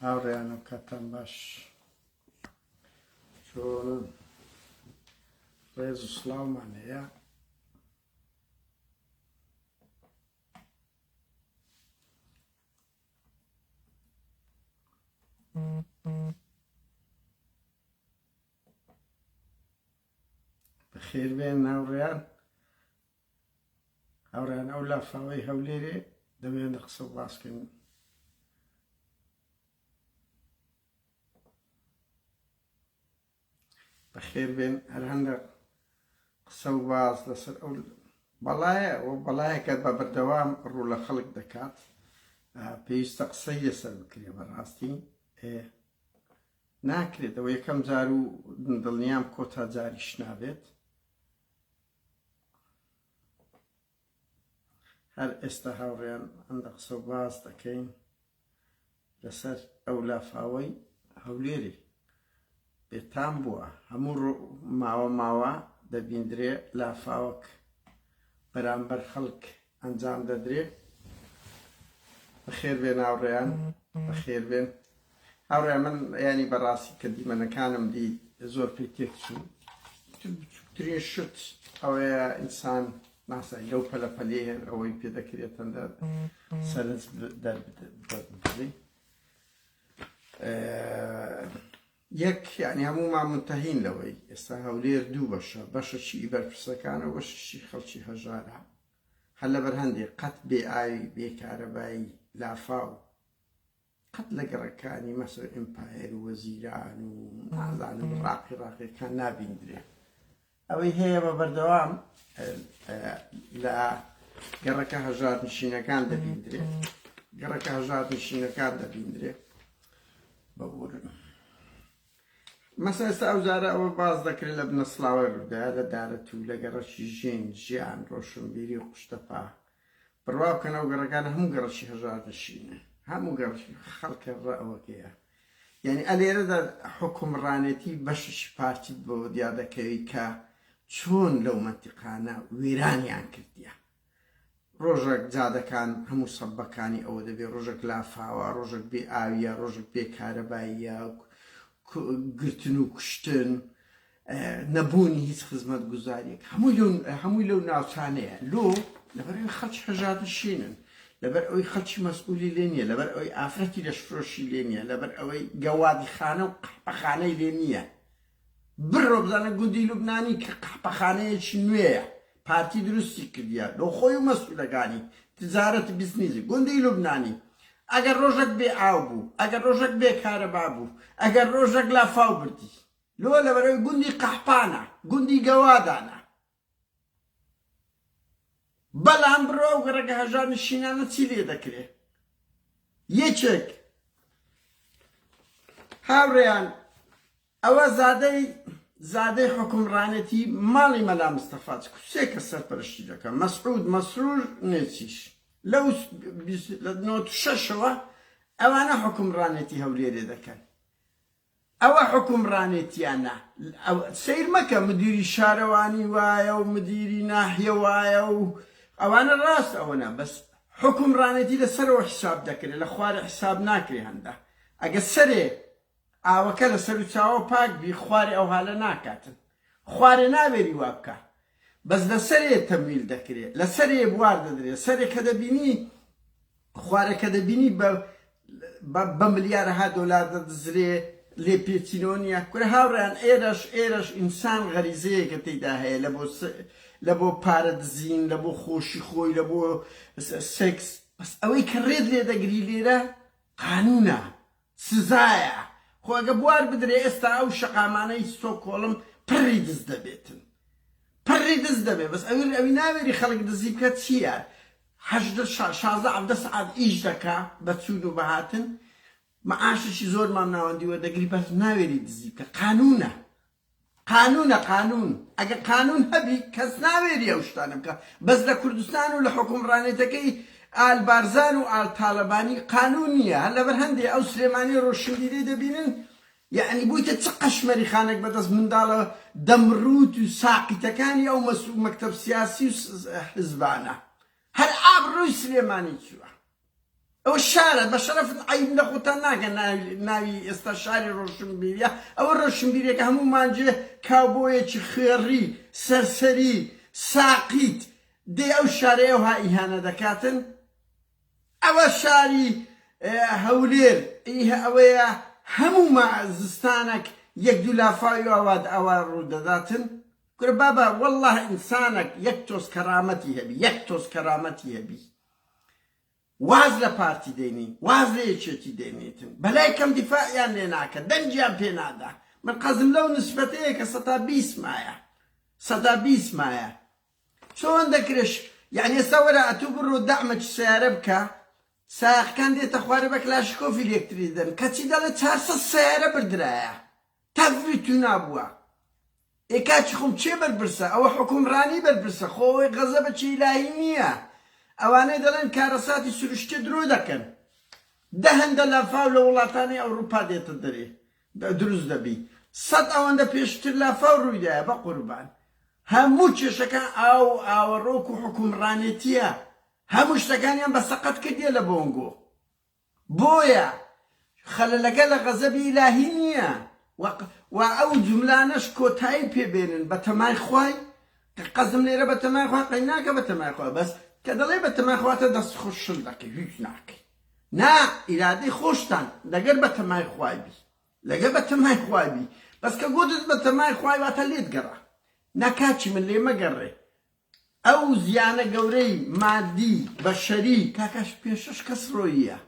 هاوڕێیان و کاتان باش چۆن ڕێز و سڵاومان هەیە بەخێربێن هاوڕێیان ئەو لافاوەی هەولێرێ دەمێنە قسە و باسکەین بەخێربێن هەر هەندە قسە و باس لەسەر ئەو بەڵایە ئەو بەڵایەکە بە بەردەوام ڕوو لە خەڵک دەکات پێویستە قسەی لەسەر بکرێ بەڕاستی ناکرێتەوە یەکەم جار و دڵنیام کۆتا جاریش نابێت هەر ئێستا هاوڕێیان هەندە قسە و باس دەکەین لەسەر ئەو لافاوەی هەولێرێ بێتام بووە هەموو ماوە دەبیندرێ لافاوەک بەرامبەر خەڵک ئەنجام دەدرێ بەخێربێن هاوڕێیان بەخێربێن هاوڕێیان من ینی بەڕاستی کە دیمەنەکانم دی زۆر پێی تێکچوو بچووکترین شت ئەوەیە ئینسان ناسای لەو پەلەپەلێ ئەوەی پێ دەکرێتەندە سەرنج دەربدرێ یەک یعنی هەموومان منتەهین لەوەی ئێستا هەولێر دوو بەشە بەشەشی بەرپرسەکانە و بەشەشی خەڵکی هەژارە هەر لەبەر هەندێک قەت بێ ئاوی بێ کارەبایی لافاو قەت لە گەڕەکانی مەسەر ئیمپایر و وەزیران و نازانم ڕاقیەکان نابیندرێ ئەوەی هەیە بە بەردەوام لە گەڕەکە هەژار نشینەکان دەبیندرێ گەڕەکە هەژار نشینەکان دەبیندرێ بەبورن مەسەڵەن ئێستا ئەو جارە ئەوە باز دەکرێت لە بنەسڵاوە ڕووداوە لە دارەت و لە گەڕەکی ژیان ڕۆشنبیری و قوشتەپا بڕوا بکەن ئەو گەڕەکانە هەموو گەڕەکی هەژار نشینە هەموو گەڕەکی خەڵکە ڕەوەکەیە یعنی ئەلێرەدا حکومڕانێتی بەشی پارتیت بۆ دیا دەکەوی کە چۆن لەو مەنتیقانە وێرانیان کردیە ڕۆژێک جادەکان هەموو سەبەکانی ئەوە دەبێت ڕۆژێک لافاوە ڕۆژێک بێ ئاویە ڕۆژێک بێ کارەباییە گرتن و کوشتن نەبوونی هیچ خزمەت گوزاریەک هەمووی لەو ناوچانەیە لۆ لەبەر ئەوەی خەڵکی هەژار نشینن لەبەر ئەوەی خەڵکی مەسئولی لێ نییە لەبەر ئەوەی ئافرەتی لەشفرۆشی لێ نییە لەبەر ئەوەی گەوادی خانە و قەحپەخانەی لێ نییە بڕۆ بزانە گوندی لوبنانی کە قەحپەخانەیەکی نوێیە پارتی دروستی کردیە لۆ خۆی و مەسئولەکانی تجارەت بیزنیزی گوندی لوبنانی ئەگەر ڕۆژێک بێ ئاو بوو ئەگەر ڕۆژێک بێ کارەبا بوو ئەگەر ڕۆژێک لافاو بردی لۆ لەبەرەوەی گوندی قەحپانە گوندی گەوادانە بەڵام بڕۆ ئەو گەڕەکە هەژار نشینانە چی لێ دەکرێ یەکێک هاوڕێیان ئەوە زادەی حکومڕانەتی ماڵی مەلا مستەفا سێ کەس سەرپەرشتی دەکەن مەسعود مەسرور نێچیش لەو 96ەوە ئەوانە حکومڕانێتی هەولێرێ دەکەن ئەوە حکومڕانێتیانە سیر مەکە مدیری شارەوانی وایە و مدیری ناحیە وایە و ئەوانە ڕاست ئەوەنە بەس حکومڕانێتی لەسەرەوە حساب دەکرێت لە خوارە حساب ناکرێ هەندە ئەگە سەرێ ئاوەکە لە سەر و چاوە پاک بی خوارێ ئەو هالە ناکاتن خوارێ نابێری وا بکە بەس لە سەرێ تەمویل دەکرێت لە سەرێ بوار دەدرێت سەرێکە دەبینی خوارەکە دەبینی بە ملیارەها دۆلار دەدزرێ لێ پێچینەوە نییە کورە هاوڕێیان ئێرەش ئینسان غەریزەیەکە تێیدا هەیە لە بۆ پارە دزین لە بۆ خۆشی خۆی لە بۆ سێکس بەس ئەوەی کە ڕێت لێ دەگری لێرە قانونە سزایە خۆ ئەگە بوار بدرێ ئێستا ئەو شەقامانەی سۆکۆڵم پڕی دز دەبێتن پڕی دز دەبێت بەس ئەوی ناوێری خەڵک دزی بکە چییە 16 سعات ئیش دەکا بە چوون و بەهاتن مەعاشێکی زۆرمان ناوەندیوە دەگری بەس ناوێری دزی بکە قانونە قانون ئەگە قانون هەبی کەس ناوێری ئەو شتانە بکە بەس لە کوردستان و لە حکومڕانێتەکەی ئالبارزان و ئالتالەبانی قانون نییە هەر لەبەر هەندێ ئەو سلێمانی ڕۆشنبیری دەبینن یعنی بوویتە چ قەشمەری خانێک بەدەست منداڵە دەمڕوت و ساقیتەکانی ئەو مەکتەب سیاسی و حزبانە هەر ئابڕۆی سلێمانی چووە ئەو شارە بە شەرەف عیب لە خۆتان ناگەن ناوی ئێستا شاری ڕۆشنبیریە ئەوە ڕۆشنبیرێکە هەموو مانجێ کاوبۆیەکی خێڕی سەرسەری ساقیت دێ ئەو شارەیە وها ئیهانە دەکاتن ئەوە شاری هەولێر ئەوەیە هەموو زستانێک یەک دوو لافاوی ئەوە ڕوودەداتن گورە بابا والله ئینسانێک یەک تۆز کەرامەتی هەبی یەک تۆز کەرامەتی هەبی واز لە پارتی دێنی واز لە یەکێتی دێنێتن بەلای کەم دیفاعیان لێ ناکە دەنجیان پێ نادا من قەزم لەو نسبەتەیە کە 120 مایە چۆن دەکرێش یعنی ئێستا وەرە ئەتوو بڕۆ دەعمەکی سیارە بکە ساقەکان دێتە خوارە بە کلاشکۆفی ئێلێکتری دەن کەچی دەڵێ 400 سیارە بردرایە تەفوی تو نابووە ئێکاچی خۆم چێ بەربرسە ئەوە حکومڕانی بەربرسە خۆی غەزە بەچی ئیلاهی نییە ئەوانەی دەڵێن کارەساتی سروشتێ درۆ دەکەن هەندە لافاو لە وڵاتانی ئەوروپا دێتە دەرێ دروست دەبی 100 ئەوەندە پێشتر لافاو ڕوویدایە بە قوربان هەموو کێشەکان ئاوەڕۆک و حکومڕانێتیە هەموو شتەکانیان بە سەقەت کردیە لە بۆنگۆ بۆیە خەلەلەکە لە غەزەبی ئیلاهی نییە و ئەو جوملانەش کۆتایی پێبێنن بە تەمای خوای قەزم لێرە بە تەمای خوای قەی ناکە بە تەمای خوای بەس کە دەڵێ بە تەمای خواتە دەست خۆش شل دەکەی هیچ ناکەی نا ئیرادەی خۆشتان لەگەر بە تەمای خوای بی لەگەر بە تەمای خوای بی بەس کە گوتت بە تەمای خوای واتە لێت گەڕا ناکاچی من لێ مەگەڕێ ئەو زیانە گەورەی مادی بەشەری کاکەش پێشەش کەس ڕۆیە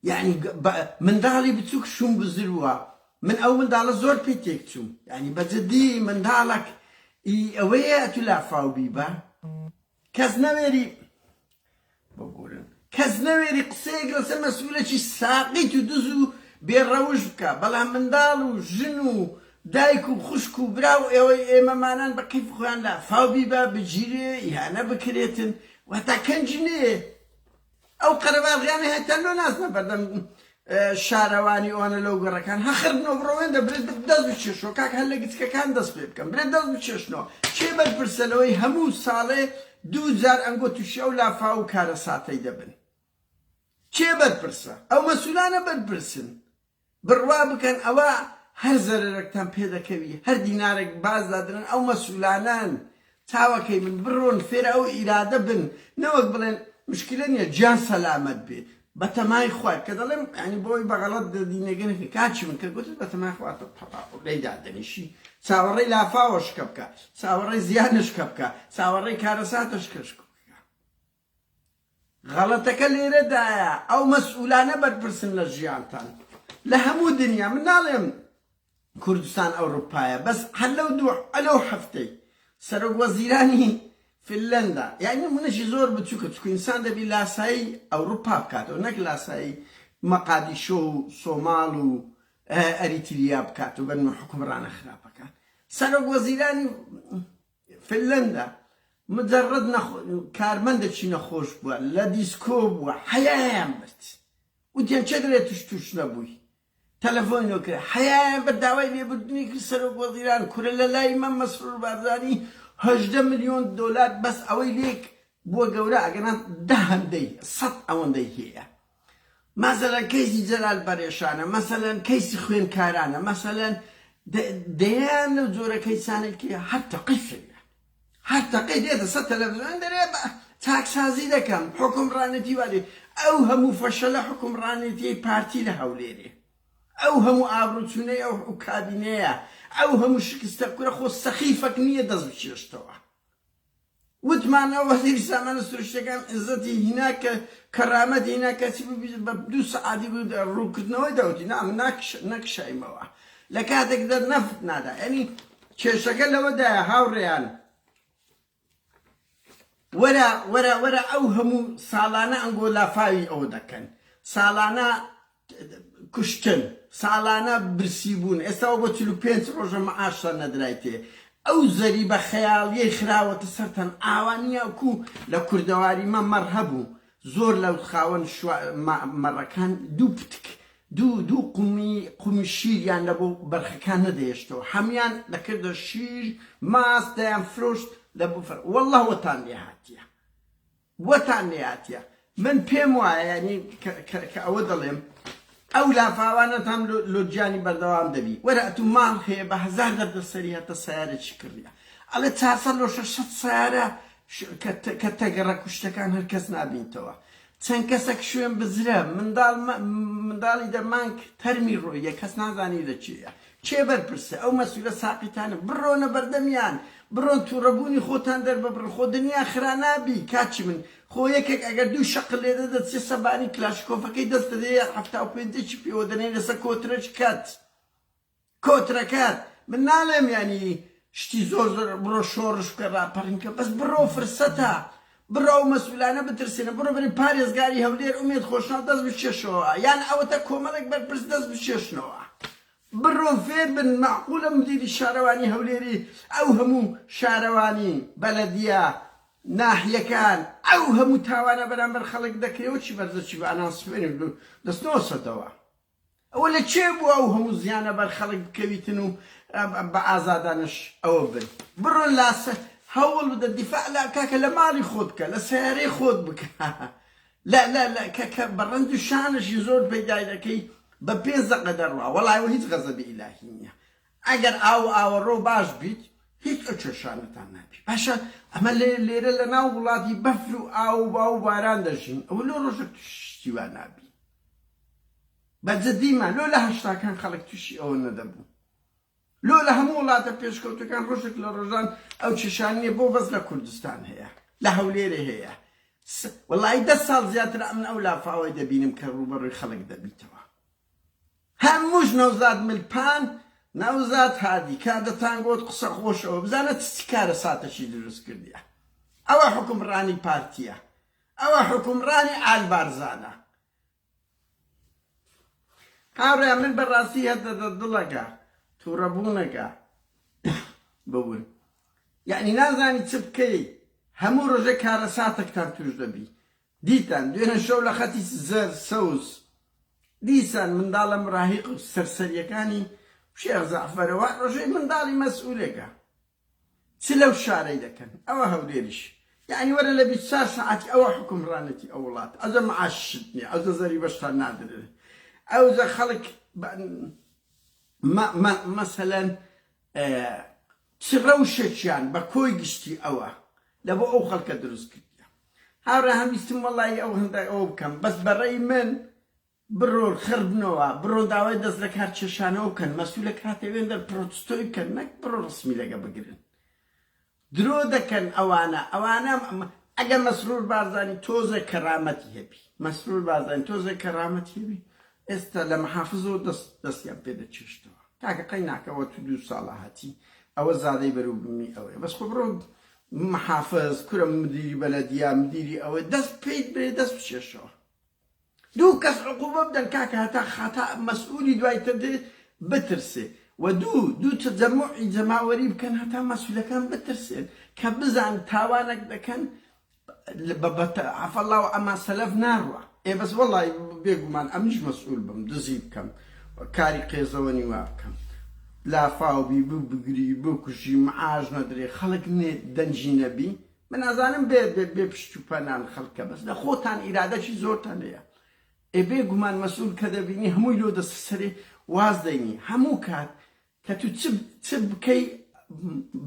یعنی منداڵی بچووک شوم بزرووە من ئەو منداڵە زۆر پێ تێک چووم یعنی بەجددی منداڵک ئەوەیە ئەتو لافاوبی بە کەس نەوێری بگورن کەس نەوێری قسەیەک لەسەر مەسئولەکی ساقیت و دز و بێڕەوش بکە بەڵام منداڵ و ژن و دایک و خوشک و برا و ئێوەی ئێمەمانان بە کەیف خۆیان لافاوبی بە بگیرێ ئیهانە بکرێتن واتا کەنج نێ ئەو قەرەباڵغیانە هەتا لۆ نازنە بەردەم شارەوانی ئەوانە لەو گەڕەکان هەخردنەوە بڕۆوێن دەبرێت دەست بچێشنەوە کاک هەر لە گچکەکان دەست پێ بکەم برێت دەست بچێشنەوە چێ بەرپرسەلەوەی هەموو ساڵێ 2000 ئەنگۆ تووشی ئەو لافاو و کارە ساتەی دەبن چێ بەرپرسە ئەو مەسئولانە بەرپرسن بڕوا بکەن ئەوە هەر زەرەرێکتان پێ دەکەوی هەر دینارێک باز دادرن ئەو مەسئولانان چاوەکەی من بڕۆن فێرە ئەو ئیرادە بن نەوەک بڵێن مشکلە نییە گیان سەلامەت بێ بە تەمای خوای کە دەڵێم ینی بۆی بەغەڵەت دینەگەنێکی کاچی من کە گوتت بە تەمای خواتە لەی دادەنیشی چاوەڕێی لافاوەش کە بکە چاوەڕێی زیانش کە بکە چاوەڕێی کارەساتش کەشک بکە غەڵەتەکە لێرەدایە ئەو مەسئولانە بەرپرسن لە ژیانتان لە هەموو دنیا من ناڵێم کوردستان ئەوروپایە بەس هەر لەو هەفتەی سەرۆک وەزیرانی فنلەندا یعنی منەشی زۆر بچووکە چکو ئینسان دەبی لاسایی ئەوروپا بکاتەوە نەک لاسایی مەقادیشۆ و سۆماڵ و ئەریتریا بکاتەوە بەنمە حکومڕانە خراپەکان سەرۆک وەزیرانی فنلەندا مجرد کارمەندێکی نەخۆش بووە لە دیسکۆ بووە حەیایان برد وتیان چێ دەرێت توش نەبووی تەلەفۆنی کرد حەیایان بە داوای لێبوردنی کرد سەرۆک وەزیران کورە لە لای مەم مەسرور بارزانی 18 ملیۆن دۆلار بەس ئەوەی لێک بووە گەورە ئەگەنان 100 ئەوەندەی هەیە مەسەلەن کەیسی جەلال بەرێشانە مەسەلەن کەیسی خوێنکارانە مەسەلەن دەیان لەو جۆرە کەیسانێکی هەر تەقیفەیە هەر تەقی دێتە سەد تەلەڤیزیۆن دەرێ چاکسازی دەکەم حکومڕانەتی وادێ ئەو هەموو فەشەلە حکومڕانەتی پارتی لە هەولێرێ ئەو هەموو ئابروچوونەی ئەو کابینەیە ئەو هەموو شکستە کورە خۆ سەخیفەک نییە دەست بچێشتەوە وتمانەوە وەزیری سامانە سروشتەکان عزەتی هینا کە کەرامەتی هینا کەچی بە 2 سەعاتی ڕووکردنەوەی دەوتی نام نەکشایمەوە لە کاتێکدا نەفت نادا یعنی کێشەکە لەوەدایە هاوڕێیان وەرە ئەو هەموو ساڵانە ئەنگۆ لافاوی ئەو دەکەن ساڵانە کوشتن ساڵانە برسی بوون ئێستا بۆ 45 ڕۆژە مەعاشە نەدرایتێ ئەو زەری بە خەیاڵیەی خراوەتە سەرتەن ئاوانیە کو لە کوردەواریمە مەڕ هەبوو زۆر لەو خاوەن مەڕەکان دوو پتک دوو قومی شیریان لە بۆ بەرخەکان نەدەهێشتەوە هەمیان دەکردە شیر ماس دەیان فرۆشت لە بۆ وەڵڵا وەتان لێ هاتیە من پێم وایە ینی کە ئەوە دەڵێم ئەو لافاوانەتان لۆجیانی بەردەوام دەبی وەرە ئەتو ماڵ هەیە بە 1000 دەردەسەری هەتە سیارێکی کڕیە ئەڵێ 400 لۆ 600 سیارە کە تەگەڕە کوشتەکان هەر کەس نابینتەوە چەند کەسێک شوێن بزرە منداڵی دەمانک تەرمی ڕۆیە کەس نازانی لە چێە چێ بەرپرسە ئەو مەسئولە ساقیتانە بڕۆنە بەردەمیان بڕۆن تووڕەبوونی خۆتان دەرببڕ خۆ دنیا خرا نابی کاچی من خۆ یەکێک ئەگەر 2 شەقل لێ دەدەت سێ سەبانی کلاشکۆفەکەی دەست دەدەیە 75 پێوە دەنێ لەسەر کۆترەش کات کۆترەکات من ناڵێم ینی شتی زۆر بڕۆ شۆڕش بکە ڕاپەڕینکە بەس بڕۆ فرسەتە بڕۆ ئەو مەسئولانە بترسێنە بڕۆ بری پارێزگاری هەولێر ئومێد خۆشنەوە دەست بچێشەوە یان ئەوەتە کۆمەڵێک بەرپرس دەست بچێشنەوە بڕۆ فێر بن معقولە مدیری شارەوانی هەولێری ئەو هەموو شارەوانی بەلەدیە ناحیەکان ئەو هەموو تاوانە بەرامبەر خەڵک دەکرێەوە چی بەرزەچی بە ئەناسفێن دەستنەوە سەدەوە ئەوە لە چێ بوو ئەو هەموو زیانە بەر خەڵک بکەویتن و بە ئازادانش ئەوە بن بڕۆن لاسە هەوڵ بدە دیفاع لا کاکە لە ماڵی خۆت بکە لە سیارەی خۆت بکە لا کە بەڕەند و شانشی زۆر پەیدای دەکەی بە 5 دقە دەڕوا وەڵایەوە هیچ غەزەبی ئیلاهی نییە ئەگەر ئاوەڕۆ باش بیت هیچ ئەو چێشانتان نابی باشە ئەمە لێرە لە ناو وڵاتی بەفر و ئاو باو باران دەژین ئەوە لۆ ڕۆژێک شتیوان نابی بەجددیمان لۆ لە هەشتاکان خەڵک تووشی ئەوە نەدەبوو لۆ لە هەموو وڵاتە پێشکەوتەکان ڕۆژێک لە ڕۆژان ئەو چێشانیە بۆ بەس لە کوردستان هەیە لە هەولێرە هەیە وەڵی 10 ساڵ زیاتر ئەمن ئەو لافاوەی دەبینم کە ڕوبەڕووی خەڵک دەبیتەوە هەمووش نەوزاد ملپان نەوزاد هادی کادەتان گۆت قسە خۆشەوە بزانە چی کارە ساتەشی دروست کردیە ئەوە حکومڕانی پارتیە ئەوە حکومڕانی ئالبارزانە هاوڕێ من بەڕاستی هەدە دڵەکە تووڕەبوونەکە ببوون یعنی نازانی چ بکەی هەموو ڕۆژێک کارە ساتێکتان توش دەبی دیتان دوێنە شەو لە خەتی زەر سەوز دیسان منداڵە مراهیق و سەرسەریەکانی شێخ زەعفەرەوە ڕۆژەی منداڵی مەسئولێکە چ لەو شارەی دەکەن ئەوە هەولێریش یعنی وەرە لە 24 ساعتی ئەوە حکومڕانەتی ئەو وڵات ئەوزە معاشت نییە ئەوزە زەری بەشتان نادرێت ئەوزە خەڵک مەسەلەن چ ڕەوشێکیان بە کۆی گشتی ئەوە لە بۆ ئەو خەڵکە دروست کردیە هاوڕێ هەمیستم وەڵی ئەو هەندای ئەوە بکەم بەس بەڕێی من بڕۆ خردنەوە بڕۆ داوای دەست لە کار چێشانەوە بکەن مەسئولە کاتێوێن دەر پرۆتستۆی بکەن نەک بڕۆ ڕسمی لەگە بگرن درۆ دەکەن ئەوانە ئەگە مەسرور بارزانی تۆزە کەرامەتی هەبی مەسرور بارزانی تۆزە کەرامەتی هەبی ئێستا لە مەحافزەوە دەستیان پێ دەچێشتەوە کاکە قەی ناکەوە تو 2 ساڵە هاتی ئەوە زادەی بەروبمی ئەوەیە بەس خۆ بڕۆ محافظ کورە مدیری بەلەدیە مدیری ئەوە دەست پێیت برێ دەست بچێشەوە 2 کەس عقوبە بدەن کاکە هەتا خاتا مەسئولی دوای تر بترسێ و دوو تەجەموعی جەماوەری بکەن هەتا مەسئولەکان بترسێن کە بزان تاوانێک دەکەن عەفەڵڵا و ئەما سەلەف ناڕوە بەس وەڵی بێگومان ئەمیش مەسئول بم دزی بکەم کاری قێزەوە نیوا بکەم لافاوبی بوو بگری بۆ کوژی معاژ نەدرێ خەڵک دەنجی نەبی من نازانم بێ پشت و پەنان خەڵکە بەس لە خۆتان ئیرادەکی زۆرتان هەیە بێگومان مەسئول کە دەبینی هەمووی لۆ دەست سەرێ واز دەینی هەموو کات کە تو چ بکەی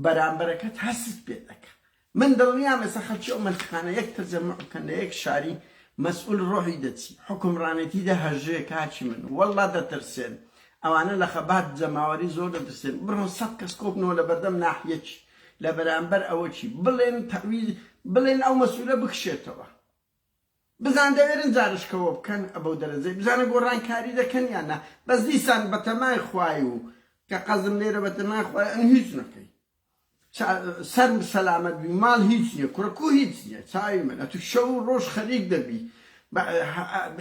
بەرامبەرەکەت هەست پێ دەکە من دڵنیام ئێستا خەڵکی ئەو مەلکخانە یەک تەجەموع بکەن لە یەک شاری مەسئول ڕۆحی دەچی حکومڕانەتی دەهەژێ کاچی من وەڵڵا دەترسێن ئەوانە لە خەبات جەماوەری زۆر دەترسێن بڕۆن 100 کەس کۆبنەوە لە بەردەم ناحیەکی لە بەرامبەر ئەوە چی بڵێن ئەو مەسئولە بکشێتەوە بزان دەوێرن جارشکەوە بکەن ئەبەو دەرەجەی بزانە گۆڕانکاری دەکەن یان نا بەس دیسان بەتەمای خوای و کە قەزم لێرە بەتەمای خوای ئەن هیچ نەکەی سەر سەلامەت بی ماڵ هیچ نییە کوڕکو هیچ نییە چاوی من ئەتو شەو و ڕۆژ خەریک دەبی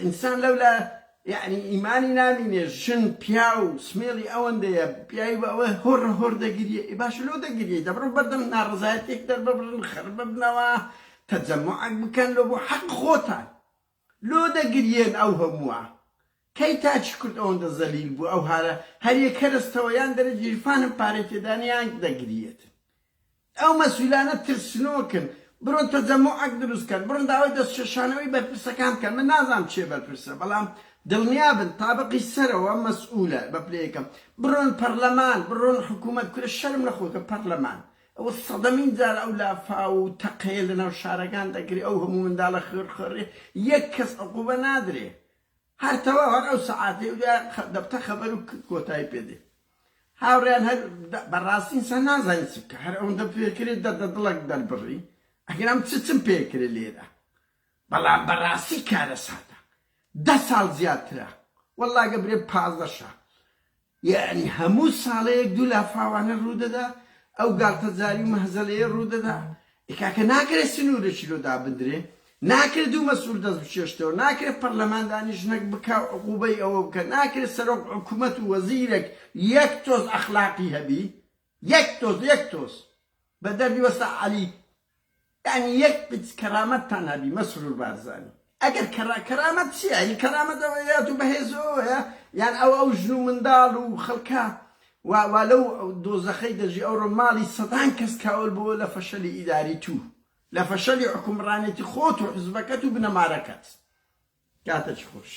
ئینسان لەولا یعنی ئیمانی نامینێ ژن پیا و سمێڵی ئەوەندەیە پیاوی بە ئەوە هۆر دەگیریە باشە لۆ دەگیریە دەبڕۆ بەردەم ناڕزایەتێک دەرببڕن خەربە بنەوە تەجەموعەک بکەن لە بۆ حەق خۆتان لۆ دەگرێن ئەو هەمووە کەی تاچی کورد ئەوەندە زەلیل بوو ئەو هارە هەریە کەرستەوە یان دەرە گیرفانم پارەی تێدانیان دەگرێت ئەو مەسئولانە ترسنۆکن بڕۆن تەجەموعەک دروستکەن بڕۆن داوای دەستشێشانەوەی بەرپرسەکان بکەن من نازانم چێ بەرپرسە بەڵام دڵنیابن تابقی سەرەوە مەسئولە بە پلەیەکەم بڕۆن پەرلەمان بڕۆن حکوومەت کورە شەرم نەخۆکە پەرلەمان ئەوە سەدەمین جار ئەو لافا و تەقەیە لەناو شارەکان دەگری ئەو هەموو منداڵە خێرخێڕێ یەک کەس عقوبە نادرێ هەر تەواو هەر ئەو سەعاتێ دەبتە خەبەر و کۆتایی پێدێ هاوڕێیان هەر بەڕاستی ئینسان نازانێت چ بکە هەر ئەوەندە پێکرێت دڵک دەربڕی ئەگەرام چم پێکرێ لێرە بەڵام بەڕاستی کارە سادە 10 ساڵ زیاترە وەڵڵا گەبرێ 15 یعنی هەموو ساڵەیەک دوو لافاوانە ڕوودەدا ئەو گاڵتەجاری و مەهزەلەیە ڕوودەدا ئێکاکە ناکرێت سنوورێکی لۆ دابدرێ ناکرێت دوو مەسئول دەست بچێشتەوە ناکرێت پەرلەمان دانیشتنێک بکە عقوبەی ئەوە بکە ناکرێت سەرۆک حکوومەت و وەزیرێک یەک تۆز ئەخلاقی هەبی یەک تۆز بە دەردی وەستا عەلی یعنی یەک کەرامەتتان هەبی مەسرور بارزانی ئەگەر کەرامەت چییە یعنی کەرامەت ئەوەیە تو بەهێزەوەیە یان ئەو ژن و منداڵ و خەڵکە وا لەو دۆزەخەی دەژی ئەوڕۆ ماڵی سەدان کەس کاول بووە لە فەشەلی ئیداری تو لە فەشەلی حکومڕانێتی خۆت و حزبەکەت و بنەمارەکەت کاتەی خۆش